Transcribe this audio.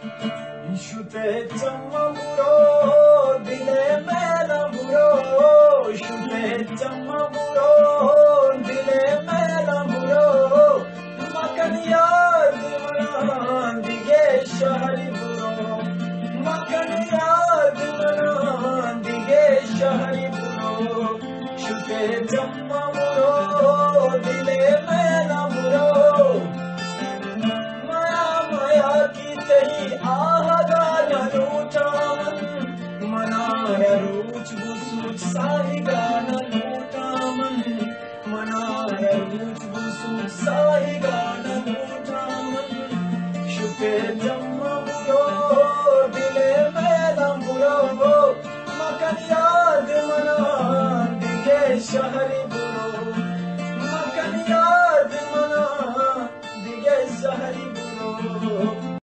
Shute chamma muro, dile mera muro. Shute chamma muro, dile mera muro. Makan yaad mana dige shahri buro. Makan yaad mana dige shahri buro. Shute chamma muro, dile mera muro. Maya maya ki tehi Ruch busuch sahigana lutaman manara ruch busuch sahigana lutaman shuke jamma muro